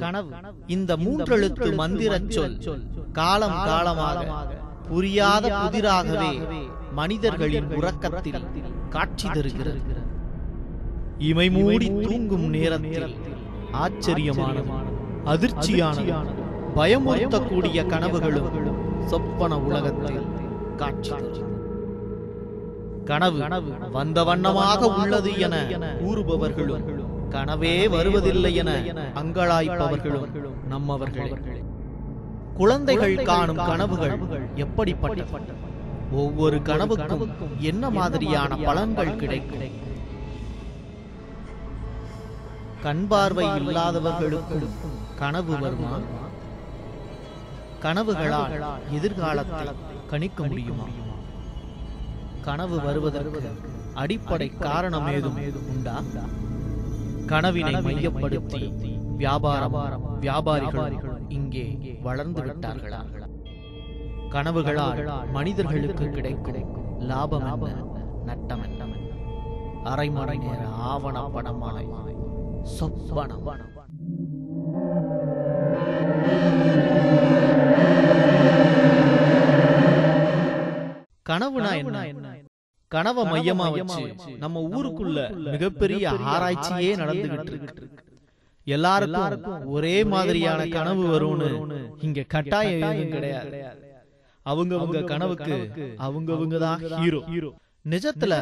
கனவு இந்த மூன்றெழுத்து மந்திரச் சொல் காலம் காலமாக புரியாத புதிராகவே மனிதர்களின் உறக்கத்தில் காட்சி தருகிறது. இமை மூடி தூங்கும் நேரத்தில் ஆச்சரியமானது, அதிர்ச்சியானது, பயமுறுத்தக்கூடிய கனவுகளும் சொப்பன உலகத்தில் காட்சி தரும். கனவு வந்த வண்ணமாக உள்ளது என கூறுபவர்களும் கனவே வருவதில்லை என அங்கலாய்ப்பவர்களும் நம்மவர்களே. குழந்தைகள் காணும் கனவுகள் எப்படிப்பட்ட, ஒவ்வொரு கனவுக்கும் என்ன மாதிரியான பலன்கள் கிடைக்கும்? கண் பார்வை இல்லாதவர்களுக்கும் கனவு வருமா? கனவுகளால் எதிர்காலத்தை கணிக்க முடியுமா? கனவு வருவதற்கு அடிப்படை காரணம் ஏதும் உண்டா? கனவினை மையப்படுத்தி வியாபாரிகள் இங்கே வளர்ந்து விட்டார்களா? கனவுகளால் மனிதர்களுக்கு கிடைக்கும் லாபம் என்ன, நட்டம் என்ன? அரைமணி நேர ஆவணப்படமாய் சொப்பனம். கனவுனா என்ன? கனவை மையமா வச்சு நம்ம ஊருக்குள்ள மிகப்பெரிய ஆராய்ச்சியே நடந்துகிட்டு இருக்கு. எல்லாருக்கும் ஒரே மாதிரியான கனவு வரும்னு இங்க கட்டாயம் எதுவும் கிடையாது. அவங்க கனவுக்கு அவங்க தான் ஹீரோ. நிஜத்துல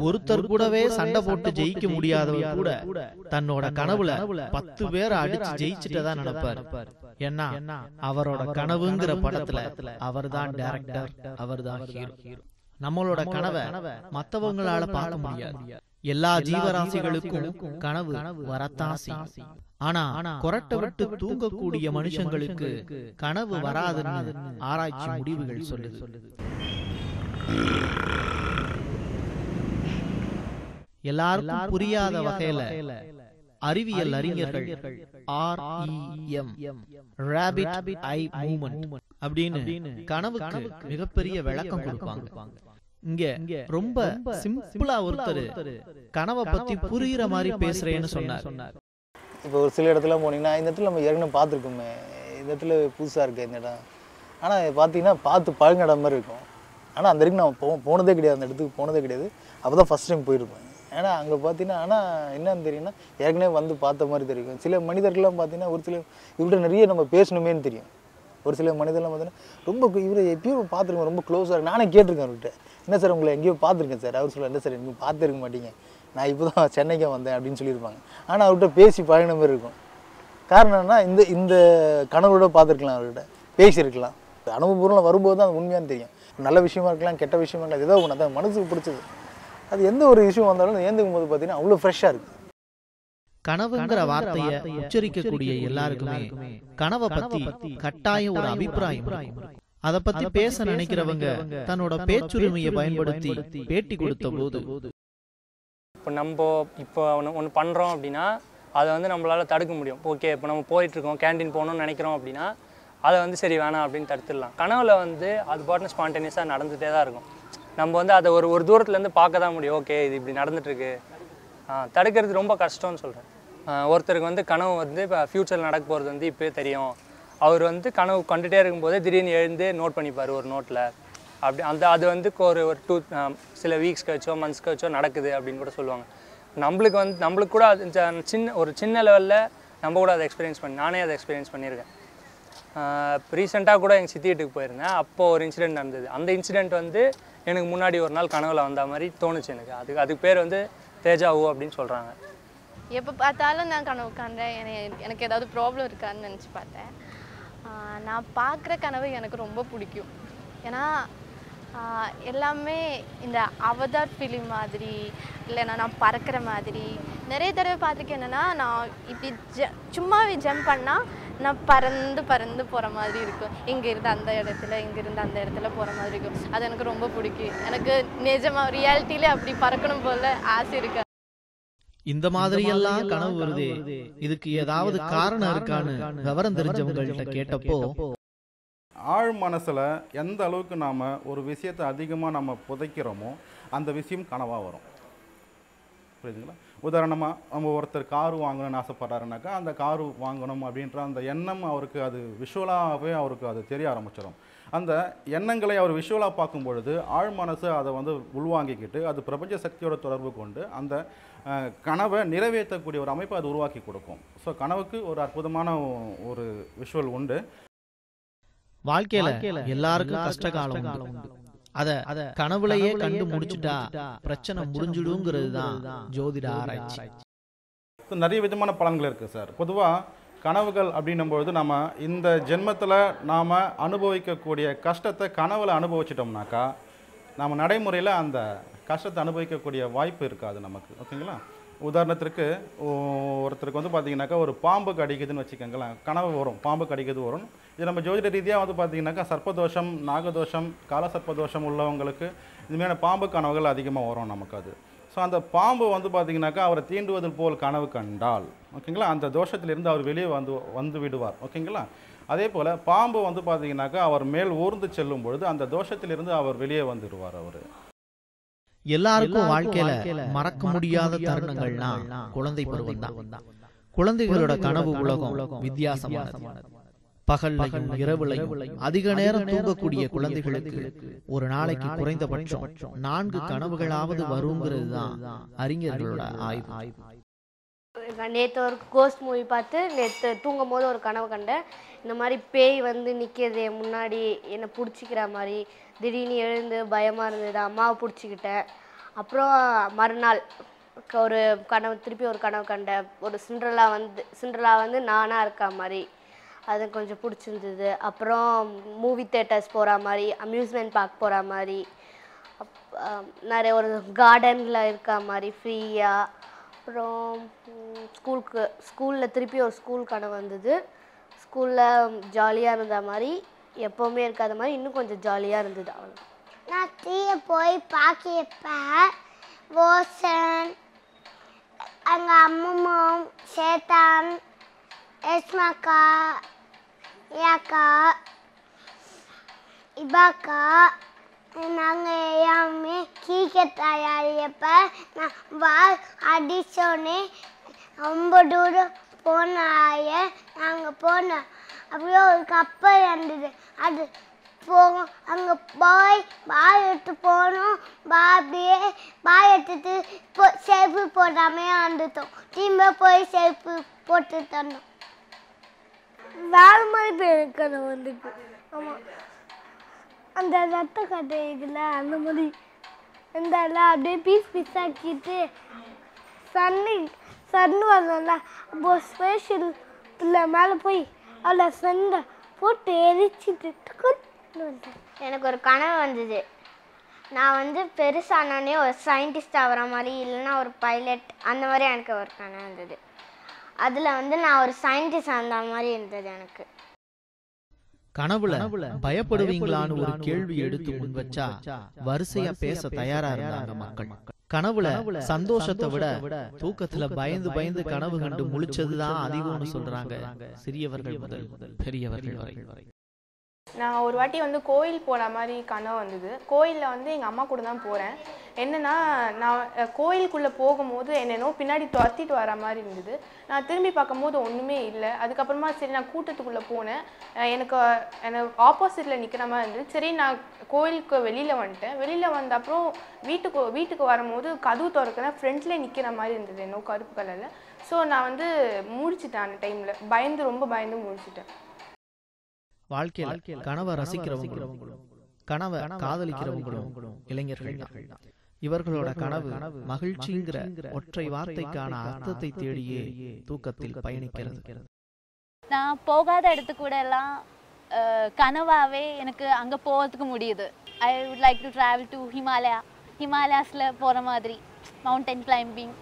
ஒருத்தர் கூடவே சண்டை போட்டு ஜெயிக்க முடியாதவர் கூட தன்னோட கனவுல 10 பேரை அடிச்சு ஜெயிச்சுட்டதான் நினைப்பாரு. ஏன்னா அவரோட கனவுங்கிற படத்துல அவர்தான் டைரக்டர், அவர்தான் ஹீரோ. நம்மளோட கனவை மத்தவங்களால பார்க்க முடியாது. எல்லா ஜீவராசிகளுக்கும் கனவு வரத்தான் செய்யும். ஆனா கொரட்டை விட்டு தூங்கக்கூடிய மனுஷங்களுக்கு கனவு வராதுன்னு ஆராய்ச்சி முடிவுகள் சொல்லுது. எல்லாருக்கும் புரியாத வகையில அறிவியல் அறிஞர்கள் REM ராபிட் ஐ மூவ்மெண்ட் அப்படின்னு கனவுக்கு மிகப்பெரிய விளக்கம் கொடுப்பாங்க. இங்க ரொம்ப சிம்பிளா ஒருத்தர் கனவை பத்தி புரியுற மாதிரி பேசுறேன்னு சொன்னார். இப்போ ஒரு சில இடத்துல போனீங்கன்னா இந்த இடத்துல நம்ம ஏற்கனவே பார்த்துருக்கோமே, இந்த இடத்துல புதுசாக இருக்குது இந்த இடம். ஆனால் பார்த்தீங்கன்னா பார்த்து பழங்க இடம் மாதிரி இருக்கும். ஆனால் அந்த இடத்துக்கு நான் போனதே கிடையாது, அந்த இடத்துக்கு போனதே கிடையாது. அப்போ தான் ஃபஸ்ட் டைம் போயிருப்பேன். ஏன்னா அங்கே பார்த்தீங்கன்னா ஆனால் என்னன்னு தெரியும்னா ஏற்கனவே வந்து பார்த்த மாதிரி தெரியும். சில மனிதர்கள்லாம் பார்த்தீங்கன்னா ஒரு சில இவர்கிட்ட நிறைய நம்ம பேசணுமேன்னு தெரியும். ஒரு சில மனிதர்லாம் பார்த்தீங்கன்னா ரொம்ப இவரை எப்பயோ பார்த்துருக்கோம், ரொம்ப க்ளோஸாக இருக்கு. நானே கேட்டிருக்கேன் அவர்கிட்ட, என்ன சார் உங்களை எங்கேயோ பார்த்துருக்கேன் சார். அவர் சொல்ல, இல்லை சார் எங்கேயும் பார்த்துருக்க மாட்டீங்க, நான் இப்போ தான் சென்னைக்கே வந்தேன் அப்படின்னு சொல்லியிருப்பாங்க. ஆனால் அவர்கிட்ட பேசி பழகின மாதிரி இருக்கும். காரணம் என்னன்னா இந்த கனவோட பார்த்துருக்கலாம், அவர்கிட்ட பேசியிருக்கலாம். அனுபவபூர்வம் வரும்போது தான் அது உண்மையானு தெரியும். நல்ல விஷயமா இருக்கலாம், கெட்ட விஷயமா இருக்கலாம், ஏதோ ஒன்று தான் மனசுக்கு பிடிச்சது. அது எந்த ஒரு விஷயம் வந்தாலும் ஏந்துக்கும் போது பார்த்தீங்கன்னா அவ்வளோ ஃப்ரெஷ்ஷாக இருக்குது. கனவுங்கிற வார்த்தையை உச்சரிக்கக்கூடிய எல்லாருக்குமே கனவை பத்தி கட்டாயம் ஒரு அபிப்பிராயம். அதை பத்தி பேச நினைக்கிறவங்க தன்னோட பேச்சுரிமையை பயன்படுத்தி பேட்டி கொடுத்த போது, இப்போ ஒன்று பண்ணுறோம் அப்படின்னா அதை வந்து நம்மளால் தடுக்க முடியும். ஓகே, இப்போ நம்ம போயிட்டுருக்கோம், கேன்டீன் போகணும்னு நினைக்கிறோம் அப்படின்னா அதை வந்து சரி வேணாம் அப்படின்னு தடுத்துடலாம். கனவுல வந்து அது பாட்டுன்னு ஸ்பான்டேனியஸாக நடந்துகிட்டே தான் இருக்கும். நம்ம வந்து அதை ஒரு தூரத்துலேருந்து பார்க்க தான் முடியும். ஓகே, இது இப்படி நடந்துட்டுருக்கு. தடுக்கிறது ரொம்ப கஷ்டம்னு சொல்கிறேன். ஒருத்தருக்கு வந்து கனவு வந்து இப்போ ஃப்யூச்சரில் நடக்க போகிறது வந்து இப்போயே தெரியும். அவர் வந்து கனவு கண்டுகிட்டே இருக்கும்போதே திடீர்னு எழுந்து நோட் பண்ணிப்பார் ஒரு நோட்டில். அப்படி அது வந்து ஒரு சில வீக்ஸ் கழிச்சோ மந்த்ஸ் கழிச்சோ நடக்குது அப்படின்னு கூட சொல்லுவாங்க. நம்மளுக்கு கூட அது ஒரு சின்ன லெவலில் நம்ம கூட அதை நானே அதை எக்ஸ்பீரியன்ஸ் பண்ணியிருக்கேன். ரீசெண்டாக கூட எங்கள் சித்தி வீட்டுக்கு போயிருந்தேன். அப்போது ஒரு இன்சிடெண்ட் நடந்தது. அந்த இன்சிடெண்ட் வந்து எனக்கு முன்னாடி ஒரு நாள் கனவுல வந்த மாதிரி தோணுச்சு எனக்கு. அதுக்கு பேர் வந்து தேஜாவு அப்படின்னு சொல்கிறாங்க. எப்போ பார்த்தாலும் நான் கனவு காண்றேன், எனக்கு ஏதாவது ப்ராப்ளம் இருக்கான்னு நினச்சி பார்த்தேன். நான் பார்க்குற கனவு எனக்கு ரொம்ப பிடிக்கும். ஏன்னா எல்லாமே இந்த அவதார் ஃபிலிம் மாதிரி, இல்லைன்னா நான் பறக்கிற மாதிரி நிறைய தடவை பார்த்துருக்கேன். என்னென்னா நான் இப்படி சும்மாவே ஜம்ப் பண்ணால் நான் பறந்து போகிற மாதிரி இருக்கும். இங்கேருந்து அந்த இடத்துல, இங்கேருந்து அந்த இடத்துல போகிற மாதிரி இருக்கும். அது எனக்கு ரொம்ப பிடிக்கும். எனக்கு நிஜமாக ரியாலிட்டியிலே அப்படி பறக்கணும் போல் ஆசை இருக்கு. இந்த மாதிரி எல்லாம் கனவு வருதே, இதுக்கு ஏதாவது காரணம் இருக்கான்னு விவரம் தெரிஞ்சவங்கள்ட்ட கேட்டப்போ, ஆழ் மனசில் எந்த அளவுக்கு நாம் ஒரு விஷயத்தை அதிகமாக நம்ம புதைக்கிறோமோ அந்த விஷயம் கனவாக வரும். புரியுதுங்களா? உதாரணமாக நம்ம ஒருத்தர் காரு வாங்கணும்னு ஆசைப்படுறாருனாக்கா அந்த காரு வாங்கணும் அப்படின்ற அந்த எண்ணம் அவருக்கு அது விஷுவலாகவே அவருக்கு அது தெரிய ஆரம்பிச்சிடும். அந்த எண்ணங்களை அவர் விஷுவலாக பார்க்கும் பொழுது ஆழ் மனசு அதை வந்து உள்வாங்கிக்கிட்டு அது பிரபஞ்ச சக்தியோட தொடர்பு கொண்டு அந்த கனவை நிறைவேற்றக்கூடிய ஒரு அமைப்பை அது உருவாக்கி கொடுக்கும். ஸோ கனவுக்கு ஒரு அற்புதமான ஒரு விஷுவல் உண்டு. வாழ்க்கையில எல்லாருக்கும் கஷ்ட காலம் உண்டு. அத கனவுலையே கண்டு முடிச்சுட்டா பிரச்சனை முடிஞ்சிடுங்கிறது தான் ஜோதிட ஆராய்ச்சி. நிறைய விதமான பலன்கள் இருக்குது சார். பொதுவாக கனவுகள் அப்படின்னும்பொழுது நம்ம இந்த ஜென்மத்தில் நாம் அனுபவிக்கக்கூடிய கஷ்டத்தை கனவில் அனுபவிச்சிட்டோம்னாக்கா நம்ம நடைமுறையில் அந்த கஷ்டத்தை அனுபவிக்கக்கூடிய வாய்ப்பு இருக்காது நமக்கு. ஓகேங்களா? உதாரணத்திற்கு ஒருத்தருக்கு வந்து பார்த்திங்கனாக்கா ஒரு பாம்பு கடிக்குதுன்னு வச்சுக்கோங்களேன், கனவு வரும், பாம்பு கடிக்கிறது வரும். இது நம்ம ஜோதிட ரீதியாக வந்து பார்த்திங்கனாக்கா சர்ப்பதோஷம், நாகதோஷம், காலசர்ப்பதோஷம் உள்ளவங்களுக்கு இதுமாதிரியான பாம்பு கனவுகள் அதிகமாக வரும் நமக்கு. அது ஸோ அந்த பாம்பு வந்து பார்த்திங்கனாக்கா அவரை தீண்டுவதில் போல் கனவு கண்டால், ஓகேங்களா, அந்த தோஷத்திலிருந்து அவர் வெளியே வந்து விடுவார். ஓகேங்களா? அதே போல் பாம்பு வந்து பார்த்திங்கனாக்கா அவர் மேல் ஊர்ந்து செல்லும் பொழுது அந்த தோஷத்திலிருந்து அவர் வெளியே வந்துடுவார். அவர் எல்லாருக்கும் வாழ்க்கையில மறக்க முடியாத தருணங்கள்னா குழந்தை பருவம் தான். குழந்தைகளோட கனவு உலகம் வித்தியாசமானது. பகல்லையும் இரவுலையும் அதிக நேரம் தூங்கக்கூடிய குழந்தைகளுக்கு ஒரு நாளைக்கு குறைந்தபட்சம் 4 கனவுகளாவது வருங்கிறது தான் அறிஞர்களோட ஆய்வு. நேற்று ஒரு கோஸ்ட் மூவி பார்த்து நேற்று தூங்கும் போது ஒரு கனவு கண்டேன். இந்த மாதிரி பேய் வந்து நிற்கிறது முன்னாடி என்னை பிடிச்சிக்கிற மாதிரி. திடீர்னு எழுந்து பயமாக இருந்தது, அம்மாவை பிடிச்சிக்கிட்டேன். அப்புறம் மறுநாள் ஒரு கனவு, திருப்பி ஒரு கனவு கண்டேன். ஒரு சிண்ட்ரலா வந்து நானாக இருக்க மாதிரி, அது கொஞ்சம் பிடிச்சிருந்தது. அப்புறம் மூவி தேட்டர்ஸ் போகிற மாதிரி, அம்யூஸ்மெண்ட் பார்க் போகிற மாதிரி, நிறைய ஒரு கார்டனில் இருக்க மாதிரி ஃப்ரீயாக. அப்புறம் ஸ்கூலில் திருப்பி ஒரு ஸ்கூல் கனவு வந்தது. ஸ்கூலில் ஜாலியாக இருந்த மாதிரி, எப்போவுமே இருக்காத மாதிரி இன்னும் கொஞ்சம் ஜாலியாக இருந்தது. அவ்வளோ. நான் தீயை போய் பார்க்கப்பேன். ஓசன், எங்கள் அம்மும், சேத்தான், எஸ்மாக்கா, ஏக்கா, இபாக்கா, நாங்கள் எல்லாமே கிரிக்கெட் தயாரிப்ப நான் பால் அடித்தோடனே ரொம்ப தூரம் போனாய நாங்கள் போனோம். அப்படியே ஒரு கப்பல் இருந்தது, அது போகும். அங்கே போய் பால் எடுத்து போனோம். அப்படியே பால் எடுத்துட்டு செருப்பு போடாமே வந்துட்டோம். திரும்ப போய் செருப்பு போட்டு தந்தோம். வேறு மாதிரி கதை வந்துட்டு. ஆமாம், அந்த ரத்த கதை இதில் அந்த மாதிரி இருந்தால அப்படியே பீஸ் ஆக்கிட்டு சன்னு வரல. அப்போ ஸ்பெஷல் பிள்ளை மேலே போய் அவளை சண்டை போட்டு எரிச்சிட்டு வந்தேன். எனக்கு ஒரு கனவு வந்தது. நான் வந்து பெருசானோடனே ஒரு சயின்டிஸ்ட் ஆகிற மாதிரி, இல்லைன்னா ஒரு பைலட், அந்த மாதிரி எனக்கு ஒரு கனவு வந்தது. அதில் வந்து நான் ஒரு சயின்டிஸ்ட் அந்த மாதிரி இருந்தது எனக்கு. கனவுல பயப்படுவீங்களான்னு ஒரு கேள்வி எடுத்து முன் வச்சா வரிசையா பேச தயாரா இருந்தாங்க மக்கள். கனவுல சந்தோஷத்தை விட தூக்கத்துல பயந்து பயந்து கனவு கண்டு முழிச்சதுதான் அதிகம்னு சொல்றாங்க, சிறியவர்கள் முதல் பெரியவர்கள் வரை. நான் ஒரு வாட்டி வந்து கோயில் போகிற மாதிரி கனவு வந்தது. கோயிலில் வந்து எங்கள் அம்மா கூட தான் போகிறேன். என்னென்னா, நான் கோயிலுக்குள்ளே போகும்போது என்னென்னோ பின்னாடி துரத்திட்டு வர மாதிரி இருந்தது. நான் திரும்பி பார்க்கும்போது ஒன்றுமே இல்லை. அதுக்கப்புறமா சரி நான் கூட்டத்துக்குள்ளே போனேன். எனக்கு ஆப்போசிட்டில் நிற்கிற மாதிரி இருந்தது. சரி நான் கோயிலுக்கு வெளியில் வந்துட்டேன். வெளியில் வந்த அப்புறம் வீட்டுக்கு வரும்போது கதவு திறக்கிறேன், ஃப்ரெண்ட்ஸ்லேயே நிற்கிற மாதிரி இருந்தது என்னோ கருப்பு கலரில். ஸோ நான் வந்து முடிச்சிட்டேன். அந்த டைமில் ரொம்ப பயந்து முடிச்சிட்டேன். வாழ்க்கையில கனவை ரசிக்கிறவங்களும் கனவை காதலிக்கிறவங்களும் இளைஞர்கள் தான். இவர்களோட கனவு மகிழ்ச்சிங்கிற ஒற்றை வார்த்தைக்கான அர்த்தத்தை தேடியே தூக்கத்தில் பயணிக்கிறது. நான் போகாத இடத்து கூட எல்லாம் கனவாவே எனக்கு அங்கே போகிறதுக்கு முடியுது. I would like to travel to ஹிமாலயாஸில் போகிற மாதிரி, மவுண்டன் கிளைம்பிங்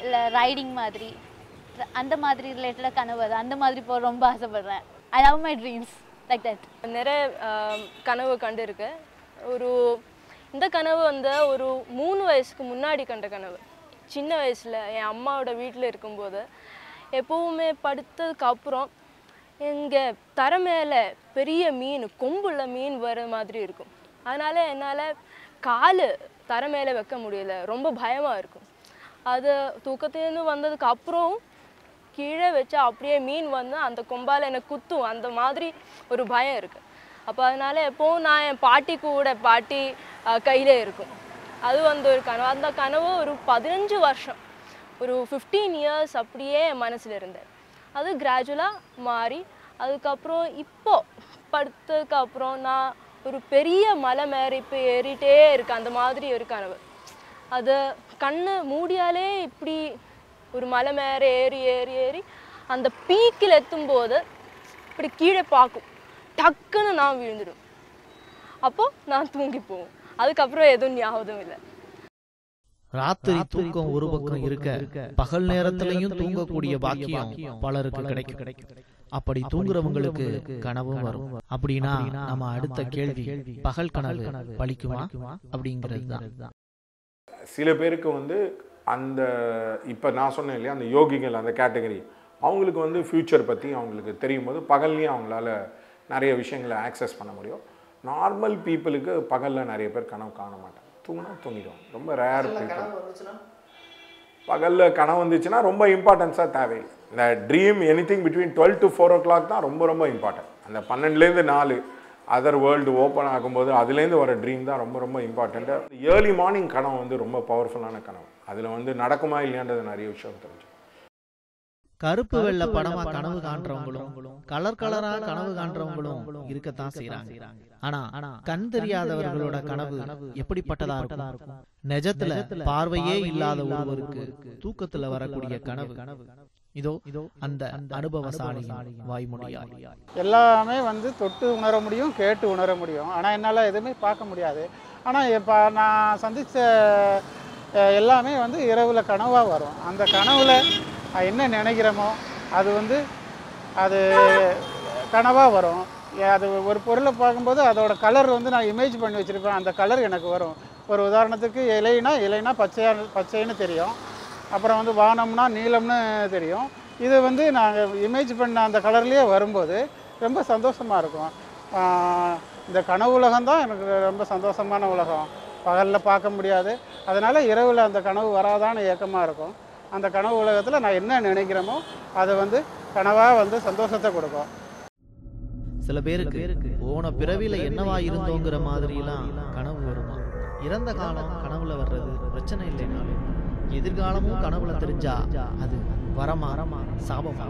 இல்லை ரைடிங் மாதிரி, அந்த மாதிரி ரிலேட்டடாக கனவு அது. அந்த மாதிரி போக ரொம்ப ஆசைப்படுறேன். I love my dreams like that. நிறைய கனவு கண்டு இருக்கு. இந்த கனவு வந்து ஒரு 3 வயசுக்கு முன்னாடி கண்ட கனவு. சின்ன வயசில் என் அம்மாவோட வீட்டில் இருக்கும்போது எப்போவுமே படுத்ததுக்கு அப்புறம் எங்கள் தரை மேலே பெரிய மீன், கொம்புள்ள மீன் வர மாதிரி இருக்கும். அதனால் என்னால் கால் தரை மேலே வைக்க முடியல, ரொம்ப பயமாக இருக்கும். அது தூக்கத்துலேருந்து வந்ததுக்கு அப்புறம் கீழே வச்சா அப்படியே மீன் வந்து அந்த கொம்பால் எனக்கு குத்தும், அந்த மாதிரி ஒரு பயம் இருக்குது. அப்போ அதனால் எப்போவும் நான் என் பாட்டி கூட, பாட்டி கையிலே இருக்கும். அது வந்து ஒரு கனவு. அந்த கனவு ஒரு 15 வருஷம், ஒரு 15 இயர்ஸ் அப்படியே என் மனசில் இருந்தேன். அது கிராஜுவலாக மாறி அதுக்கப்புறம் இப்போ படுத்ததுக்கப்புறம் நான் ஒரு பெரிய மலை மேலே இப்போ ஏறிட்டே இருக்கேன், அந்த மாதிரி ஒரு கனவு. அது கண்ணு மூடியாலே இப்படி ஒரு மலை மேலே ஏறி ஏறி ஏறி அந்த பீக்கில் எத்தும்போது இப்படி கீழே பார்க்கும், டக்குன்னு நான் விழுந்துடும். அப்போது நான் தூங்கி போவோம். அதுக்கப்புறம் எதுவும் ஞாபகம் இல்லை. ராத்திரி தூக்கம் ஒரு பக்கம் இருக்க, பகல் நேரத்திலையும் தூங்கக்கூடிய பாக்கியம் பலருக்கு கிடைக்கும். அப்படி தூங்குறவங்களுக்கு கனவும் வரும். அப்படின்னா நம்ம அடுத்த கேள்வி, பகல் கனவு பலிக்குமா அப்படிங்கிறது தான். சில பேருக்கு வந்து அந்த இப்போ நான் சொன்னேன் இல்லையா, அந்த யோகிகள் அந்த கேட்டகரி, அவங்களுக்கு வந்து ஃப்யூச்சர் பற்றி அவங்களுக்கு தெரியும் போது பகல்லையும் அவங்களால நிறைய விஷயங்களை ஆக்சஸ் பண்ண முடியும். நார்மல் பீப்புளுக்கு பகலில் நிறைய பேர் கனவு காண மாட்டாங்க, தூங்கிடும். ரொம்ப ரேர் பீப்புள். பகலில் கனவு வந்துச்சுன்னா ரொம்ப இம்பார்ட்டன்ஸாக தேவையில்லை. இந்த dream anything between 12 to 4 o'clock தான் ரொம்ப ரொம்ப இம்பார்ட்டன்ட். அந்த 12லேருந்து 4 அதர் வேர்ல்டு ஓப்பன் ஆகும்போது அதுலேருந்து வர ட்ரீம் தான் ரொம்ப ரொம்ப இம்பார்ட்டண்ட்டு. ஏர்லி மார்னிங் கனவு வந்து ரொம்ப பவர்ஃபுல்லான கனவு. அதில் வந்து நடக்குமா இல்லையான்றது நிறைய விஷயம் தெரிஞ்சு. கருப்பு வெள்ளை படமா கனவு காண்றவங்களும் கலர் கலரா கனவு காண்றவங்களும் இருக்கத்தான் செய்யறாங்க. ஆனா கண் தெரியாதவர்களோட கனவு எப்படிப்பட்டதா இருக்கும்? நிஜத்துல பார்வையே இல்லாத ஒருவருக்கு தூக்கத்துல வரக்கூடிய கனவு இதோ அந்த அனுபவசாலியின் வாய்மொழியா. எல்லாமே வந்து தொட்டு உணர முடியும், கேட்டு உணர முடியும். ஆனால் என்னால் எதுவுமே பார்க்க முடியாது. ஆனால் இப்போ நான் சந்தித்த எல்லாமே வந்து இரவில் கனவாக வரும். அந்த கனவில் என்ன நினைக்கிறோமோ அது வந்து அது கனவாக வரும். அது ஒரு பொருளை பார்க்கும்போது அதோட கலர் வந்து நான் இமேஜ் பண்ணி வச்சுருப்பேன், அந்த கலர் எனக்கு வரும். ஒரு உதாரணத்துக்கு இலைனா பச்சைன்னு தெரியும், அப்புறம் வந்து வானம்னா நீலம்னு தெரியும். இது வந்து நாங்கள் இமேஜ் பண்ண அந்த கலர்லேயே வரும்போது ரொம்ப சந்தோஷமாக இருக்கும். இந்த கனவு உலகம் தான் எனக்கு ரொம்ப சந்தோஷமான உலகம். பகலில் பார்க்க முடியாது, அதனால் இரவில் அந்த கனவு வராதான்னு ஏக்கமாக இருக்கும். அந்த கனவு உலகத்தில் நான் என்ன நினைக்கிறோமோ அதை வந்து கனவாக வந்து சந்தோஷத்தை கொடுக்கும். சில பேருக்கு போன பிறவில என்னவா இருந்தோங்கிற மாதிரிலாம் கனவு வருமா? இறந்த காலம் கனவுல வர்றது பிரச்சனை இல்லைனாலும் எதிர்காலமும் கனவுல தெரிஞ்சா அது வரமா சாபமா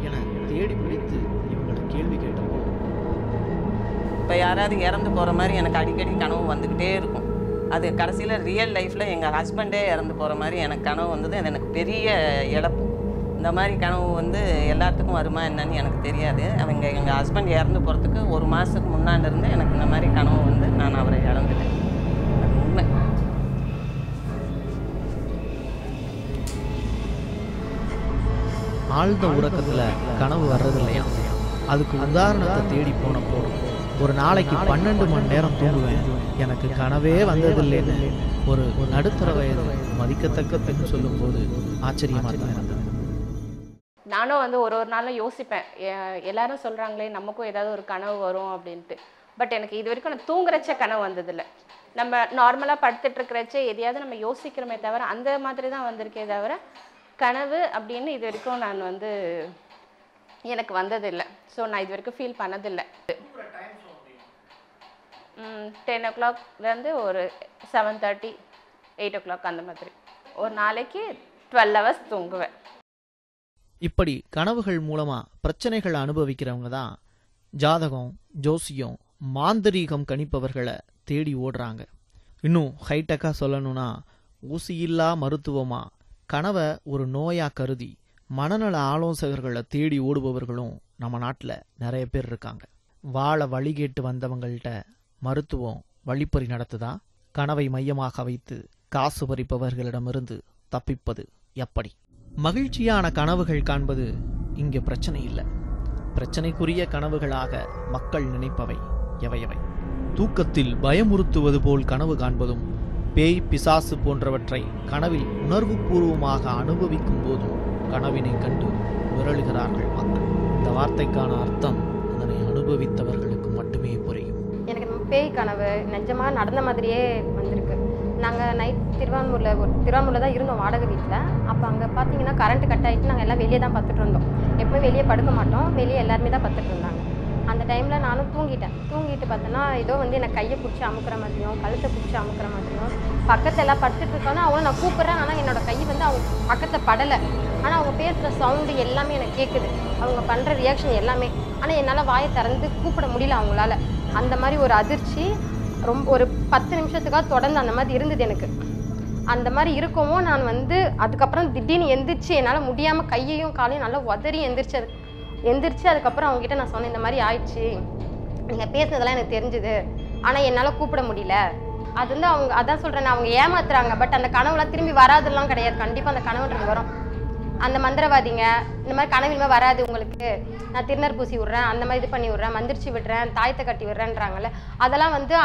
என தேடி பிடித்து இவங்களை கேள்வி கேட்டப்போ, இப்போ யாராவது இறந்து போகிற மாதிரி எனக்கு அடிக்கடி கனவு வந்துக்கிட்டே இருக்கும். அது கடைசியில் ரியல் லைஃப்பில் எங்கள் ஹஸ்பண்டே இறந்து போகிற மாதிரி எனக்கு கனவு வந்தது. அது எனக்கு பெரிய இழப்பு. இந்த மாதிரி கனவு வந்து எல்லாத்துக்கும் வருமா என்னன்னு எனக்கு தெரியாது. எங்கள் ஹஸ்பண்ட் இறந்து போகிறதுக்கு 1 மாதத்துக்கு முன்னாடிருந்து எனக்கு இந்த மாதிரி கனவு வந்து நான் அவரை இழந்துட்டேன். அது உண்மை. ஆழ்ந்த உறக்கத்துல கனவு வர்றது இல்லையா? அதுக்கு உதாரணத்தை தேடி போனப்போ, ஒரு நாளைக்கு 12 மணி நேரம் தூங்குவேன், எனக்கு கனவே வந்ததில்லைன்னு ஒரு நடுத்தர வயது மதிக்கத்தக்க பெண் சொல்லும் போது ஆச்சரியமா தான் இருந்தது. நானும் வந்து ஒரு நாளும் யோசிப்பேன், எல்லாரும் சொல்கிறாங்களே நமக்கும் ஏதாவது ஒரு கனவு வரும் அப்படின்ட்டு. பட் எனக்கு இது வரைக்கும் நான் தூங்குறச்ச கனவு வந்ததில்லை. நம்ம நார்மலாக படுத்துட்டு இருக்கிறச்ச எதையாவது நம்ம யோசிக்கிறோமே தவிர அந்த மாதிரி தான் வந்திருக்கே தவிர கனவு அப்படின்னு இது வரைக்கும் நான் வந்து எனக்கு வந்ததில்லை. ஸோ நான் இது வரைக்கும் ஃபீல் பண்ணதில்லை. 10 o'clockலேருந்து ஒரு 7:30 8 o'clock அந்த மாதிரி ஒரு நாளைக்கு 12 hours தூங்குவேன். இப்படி கனவுகள் மூலமா பிரச்சனைகளை அனுபவிக்கிறவங்க தான் ஜாதகம், ஜோசியம், மாந்திரீகம் கணிப்பவர்களை தேடி ஓடுறாங்க. இன்னும் ஹைடெக்கா சொல்லணும்னா ஊசியில்லா மருத்துவமா கனவை ஒரு நோயா கருதி மனநல ஆலோசகர்களை தேடி ஓடுபவர்களும் நம்ம நாட்டில் நிறைய பேர் இருக்காங்க. வாழ வழி கேட்டு வந்தவங்கள்ட்ட மருத்துவம் வழிப்பறி நடத்துதா? கனவை மையமாக வைத்து காசு பறிப்பவர்களிடமிருந்து தப்பிப்பது எப்படி? மகிழ்ச்சியான கனவுகள் காண்பது இங்கே பிரச்சனை இல்லை. பிரச்சனைக்குரிய கனவுகளாக மக்கள் நினைப்பவை எவையவை? தூக்கத்தில் பயமுறுத்துவது போல் கனவு காண்பதும் பேய், பிசாசு போன்றவற்றை கனவில் உணர்வுபூர்வமாக அனுபவிக்கும் போதும் கனவினை கண்டு விரளுகிறார்கள் மக்கள். இந்த வார்த்தைக்கான அர்த்தம் அதனை அனுபவித்தவர்களுக்கு மட்டுமே புரியும். எனக்கு பேய் கனவு நிஜமாக நடந்த மாதிரியே வந்திருக்கு. நாங்கள் நைட் திருவான்மூரில் தான் இருந்தோம் வாடகை வீட்டில். அப்போ அங்கே பார்த்தீங்கன்னா கரண்ட் கட் ஆகிட்டு நாங்கள் எல்லாம் வெளியே தான் பார்த்துட்டு இருந்தோம். எப்போவும் வெளியே படுக்க மாட்டோம், வெளியே எல்லாருமே தான் பார்த்துட்டு இருந்தாங்க. அந்த டைமில் நானும் தூங்கிட்டு பார்த்தேன்னா ஏதோ வந்து எனக்கு கையை பிடிச்சி அமுக்கிற மாதிரியும் கழுத்தை பிடிச்சி அமுக்கிற மாதிரியும் பக்கத்தில் எல்லாம் படுத்துட்டு இருக்கோன்னா அவங்களும் நான் கூப்பிட்றேன். ஆனால் என்னோட கை வந்து அவங்க பக்கத்தில் படலை. ஆனால் அவங்க பேசுகிற சவுண்டு எல்லாமே எனக்கு கேட்குது, அவங்க பண்ணுற ரியாக்ஷன் எல்லாமே. ஆனால் என்னால் வாயை திறந்து கூப்பிட முடியல அவங்களால. அந்த மாதிரி ஒரு அதிர்ச்சி ரொம்ப ஒரு 10 நிமிஷத்துக்காக தொடர்ந்து அந்த மாதிரி இருந்தது எனக்கு. அந்த மாதிரி இருக்கவும் நான் வந்து அதுக்கப்புறம் திடீர்னு எந்திரிச்சு என்னால் முடியாமல் கையையும் காலையும் நல்லா உதறி எந்திரிச்சு அதுக்கப்புறம் அவங்ககிட்ட நான் சொன்னேன், இந்த மாதிரி ஆயிடுச்சு, நீங்கள் பேசுனதெல்லாம் எனக்கு தெரிஞ்சுது, ஆனால் என்னால் கூப்பிட முடியல. அது வந்து அவங்க அதான் சொல்கிறேன், அவங்க ஏமாத்துறாங்க. பட் அந்த கனவுலாம் திரும்பி வராதுலாம் கிடையாது. கண்டிப்பாக அந்த கனவுன்றது வரும். அந்த மந்திரவாதிங்க இந்த மாதிரி கனவிலுமே வராது உங்களுக்கு, நான் திருநர் பூசி விட்றேன், அந்த மாதிரி இது பண்ணி விட்றேன், மந்திரிச்சு விடுறேன், தாயத்தை கட்டி விடுறேன்றாங்கல்ல, அதெல்லாம் வந்து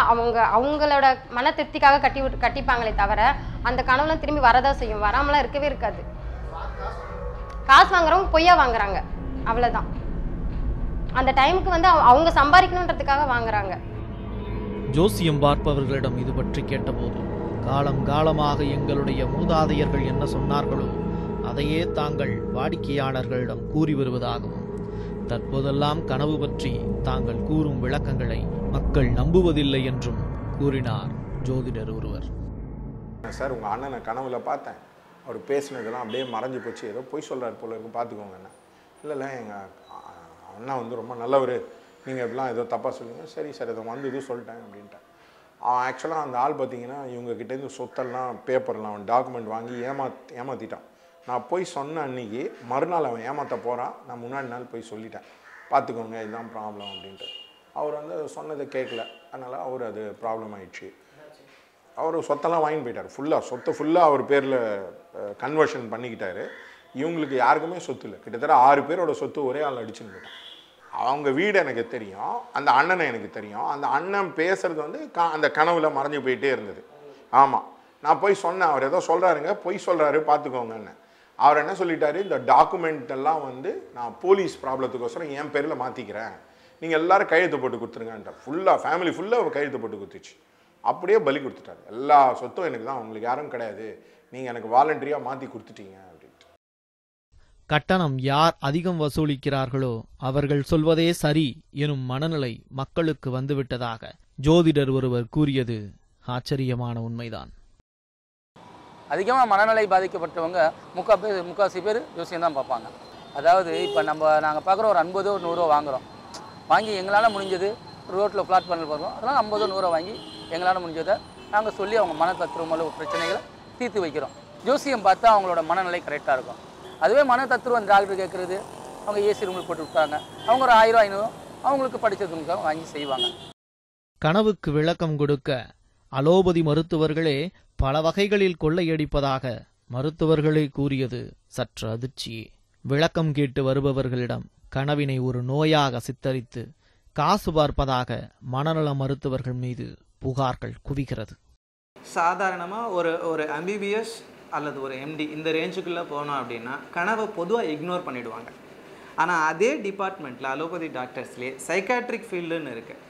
அவங்களோட மன திருப்திக்காக கட்டிப்பாங்களே தவிர அந்த கனவுலாம் திரும்பி வரதான் செய்யும். வராமலாம் இருக்கவே இருக்காது. காசு வாங்குறவங்க பொய்யா வாங்குறாங்க, அவ்வளோதான். அந்த டைமுக்கு வந்து அவங்க சம்பாதிக்கணுன்றதுக்காக வாங்குறாங்க. ஜோசியம் பார்ப்பவர்களிடம் இது பற்றி கேட்டபோது காலம் காலமாக எங்களுடைய மூதாதையர்கள் என்ன சொன்னார்களோ அதையே தாங்கள் வாடிக்கையாளர்களிடம் கூறி வருவதாகவும், தற்போதெல்லாம் கனவு பற்றி தாங்கள் கூறும் விளக்கங்களை மக்கள் நம்புவதில்லை என்றும் கூறினார் ஜோதிடர் ஒருவர். சார், உங்கள் அண்ணனை கனவுல பார்த்தேன், அவர் பேசினதெல்லாம் அப்படியே மறைஞ்சு போச்சு, ஏதோ பொய் சொல்கிறார் போல இருக்கு, பார்த்துக்கோங்க அண்ணன். இல்லை எங்கள் அண்ணா வந்து ரொம்ப நல்லவர், நீங்கள் இப்படிலாம் ஏதோ தப்பாக சொல்லுங்கள். சரி சார், இதை வந்து இது சொல்லிட்டேன் அப்படின்ட்டேன். ஆக்சுவலாக அந்த ஆள் பார்த்தீங்கன்னா இவங்ககிட்டேருந்து சொத்தெல்லாம் பேப்பர்லாம் அவன் டாக்குமெண்ட் வாங்கி ஏமாற்றிட்டான். நான் போய் சொன்ன அன்றைக்கி மறுநாள் அவன் ஏமாற்ற போகிறான். நான் முன்னாடி நாள் போய் சொல்லிட்டேன், பார்த்துக்கோங்க இதுதான் ப்ராப்ளம் அப்படின்ட்டு. அவர் வந்து சொன்னதை கேட்கல, அதனால் அவர் அது ப்ராப்ளம் ஆயிடுச்சு. அவர் சொத்தெல்லாம் வாங்கி போயிட்டார், சொத்தை ஃபுல்லாக அவர் பேரில் கன்வர்ஷன் பண்ணிக்கிட்டாரு. இவங்களுக்கு யாருக்குமே சொத்து இல்லை. கிட்டத்தட்ட 6 பேரோட சொத்து ஒரே ஆள் அடிச்சுன்னு போயிட்டான். அவங்க வீடு எனக்கு தெரியும், அந்த அண்ணனை எனக்கு தெரியும். அந்த அண்ணன் பேசுறது வந்து அந்த கனவுல மறைஞ்சு போயிட்டே இருந்தது. ஆமாம், நான் போய் சொன்னேன், அவர் ஏதோ சொல்கிறாருங்க, பொய் சொல்கிறாரு, பார்த்துக்கோங்கன்னு. அவர் என்ன சொல்லிட்டாரு, இந்த டாக்குமெண்ட் எல்லாம் வந்து நான் போலீஸ் ப்ராப்ளத்துக்கோசரம் என் பேரில் மாற்றிக்கிறேன், நீங்கள் எல்லோரும் கையெழுத்து போட்டு கொடுத்துருங்கன்ட்டு. ஃபேமிலி ஃபுல்லாக அவர் கையெழுத்து போட்டு கொடுத்துச்சு. அப்படியே பலி கொடுத்துட்டாரு. எல்லா சொத்தும் எனக்கு தான், உங்களுக்கு யாரும் கிடையாது, நீங்கள் எனக்கு வாலண்டரியாக மாற்றி கொடுத்துட்டீங்க அப்படின்ட்டு. கட்டணம் யார் அதிகம் வசூலிக்கிறார்களோ அவர்கள் சொல்வதே சரி எனும் மனநிலை மக்களுக்கு வந்துவிட்டதாக ஜோதிடர் ஒருவர் கூறியது ஆச்சரியமான உண்மைதான். அதிகமாக மனநிலை பாதிக்கப்பட்டவங்க முக்கால்வாசி பேர் ஜோசியம் தான் பார்ப்பாங்க. அதாவது இப்போ நாங்கள் பார்க்குற ஒரு 50 ஒரு 100 வாங்குகிறோம், வாங்கி எங்களால் முடிஞ்சது ரோட்டில் ஃப்ளாட் பண்ணி பார்க்குறோம், அதனால் 50 100 வாங்கி எங்களால் முடிஞ்சதை நாங்கள் சொல்லி அவங்க மன தத்துவ பிரச்சனைகளை தீர்த்து வைக்கிறோம். ஜோசியம் பார்த்தா அவங்களோட மனநிலை கரெக்டாக இருக்கும். அதுவே மன தத்துவம் டாக்டர் கேட்குறது, அவங்க ஏசி ரூமில் போட்டு விட்டாங்க, அவங்க ஒரு 1000 500 அவங்களுக்கு படித்ததுக்காக வாங்கி செய்வாங்க. கனவுக்கு விளக்கம் கொடுக்க அலோபதி மருத்துவர்களே பல வகைகளில் கொள்ளையடிப்பதாக மருத்துவர்களே கூறியது சற்று அதிர்ச்சியே. விளக்கம் கேட்டு வருபவர்களிடம் கனவினை ஒரு நோயாக சித்தரித்து காசு பார்ப்பதாக மனநல மருத்துவர்கள் மீது புகார்கள் குவிகிறது. சாதாரணமாக ஒரு MBBS அல்லது ஒரு MD இந்த ரேஞ்சுக்குள்ளே போனோம் அப்படின்னா கனவை பொதுவாக இக்னோர் பண்ணிவிடுவாங்க. ஆனால் அதே டிபார்ட்மெண்ட்டில் அலோபதி டாக்டர்ஸ்லேயே சைக்காட்ரிக் ஃபீல்டுன்னு இருக்குது.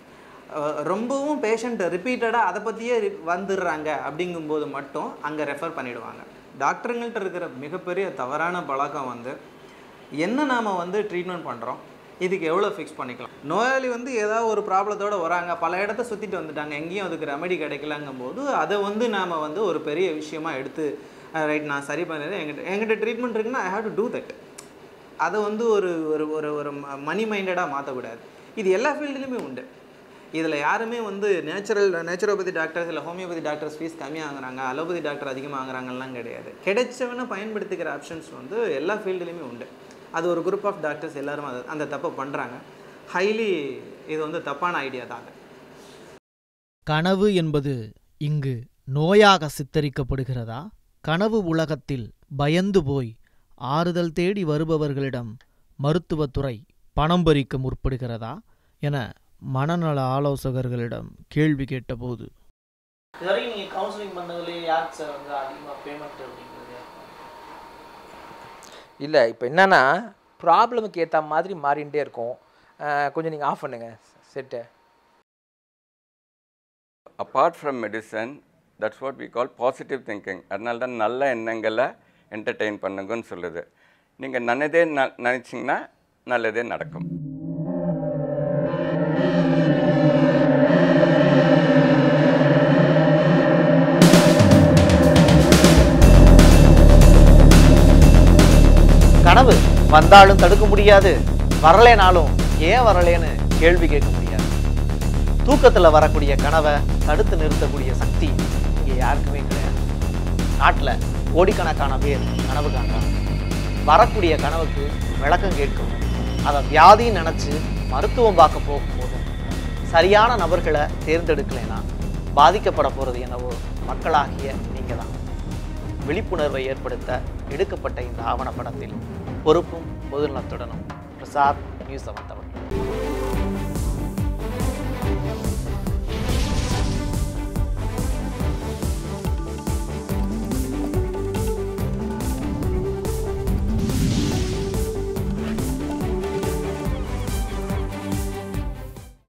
ரொம்பவும் பேஷண்ட்டை ரிப்பீட்டடாக அதை பற்றியே வந்துடுறாங்க. அப்படிங்கும்போது மட்டும் அங்கே ரெஃபர் பண்ணிவிடுவாங்க. டாக்டருங்கள்ட்ட இருக்கிற மிகப்பெரிய தவறான பழக்கம் வந்து என்ன நாம் வந்து ட்ரீட்மெண்ட் பண்ணுறோம், இதுக்கு எவ்வளோ ஃபிக்ஸ் பண்ணிக்கலாம். நோயாளி வந்து ஏதாவது ஒரு ப்ராப்ளத்தோடு வராங்க, பல இடத்த சுற்றிட்டு வந்துட்டாங்க, எங்கேயும் அதுக்கு ரெமெடி கிடைக்கலங்கும் போது அதை வந்து நாம் வந்து ஒரு பெரிய விஷயமாக எடுத்து ரைட் நான் சரி பண்ணிடுறேன், எங்கிட்ட ட்ரீட்மெண்ட் இருக்குன்னா I have to do that. அதை வந்து ஒரு ஒரு மணி மைண்டடாக மாற்றக்கூடாது. இது எல்லா ஃபீல்டுலேயுமே உண்டு. இதில் யாருமே வந்து நேச்சுரோபதி டாக்டர்ஸ் இல்லை ஹோமியோபதி டாக்டர்ஸ் ஃபீஸ் கம்மியாக வாங்குறாங்க, அலோபதி டாக்டர் அதிகமாக வாங்குறாங்கலாம் கிடையாது. கிடைச்சவனை பயன்படுத்திக்கிற ஆப்ஷன்ஸ் வந்து எல்லா ஃபீல்டுலேயுமே உண்டு. அது ஒரு குரூப் ஆஃப் டாக்டர்ஸ் எல்லோரும் அந்த தப்பை பண்ணுறாங்க. ஹைலி இது வந்து தப்பான ஐடியா தாங்க. கனவு என்பது இங்கு நோயாக சித்தரிக்கப்படுகிறதா? கனவு உலகத்தில் பயந்து போய் ஆறுதல் தேடி வருபவர்களிடம் மருத்துவத்துறை பணம் பறிக்க முற்படுகிறதா என மனநல ஆலோசகர்களிடம் கேள்வி கேட்டபோது இதுவரைக்கும் நீங்கள் கவுன்சிலிங் பண்ணதுலேயே யாருக்கு சார் வந்து அதிகமாக பேமெண்ட் அப்படிங்கிறது? இல்லை இப்போ என்னென்னா ப்ராப்ளமுக்கு ஏற்ற மாதிரி மாறிகிட்டே இருக்கும். கொஞ்சம் நீங்கள் ஆஃப் பண்ணுங்கள் set. Apart from medicine, that's what we call positive thinking. அதனால தான் நல்ல எண்ணங்களை என்டர்டெயின் பண்ணுங்கன்னு சொல்லுது. நீங்கள் நல்லதே நினச்சிங்கன்னா நல்லதே நடக்கும். கனவு வந்தாலும் தடுக்க முடியாது, வரலேனாலும் ஏன் வரலேன்னு கேள்வி கேட்க முடியாது. தூக்கத்தில் வரக்கூடிய கனவை தடுத்து நிறுத்தக்கூடிய சக்தி இங்கே யாருக்குமே கிடையாது. நாட்டில் கோடிக்கணக்கான பேர் கனவு காண்றாங்க. வரக்கூடிய கனவுக்கு விளக்கம் கேட்கணும். அதை வியாதின்னு நினச்சி மருத்துவம் பார்க்க போகும்போது சரியான நபர்களை தேர்ந்தெடுக்கலைன்னா பாதிக்கப்பட போகிறது என்னவோ மக்களாகிய நீங்கள் தான். விழிப்புணர்வை ஏற்படுத்த எடுக்கப்பட்ட இந்த ஆவணப்படத்தில் பொறுப்பும் பொதுநலத்துடனும் பிரசாத், நியூஸ் 7 தமிழ்.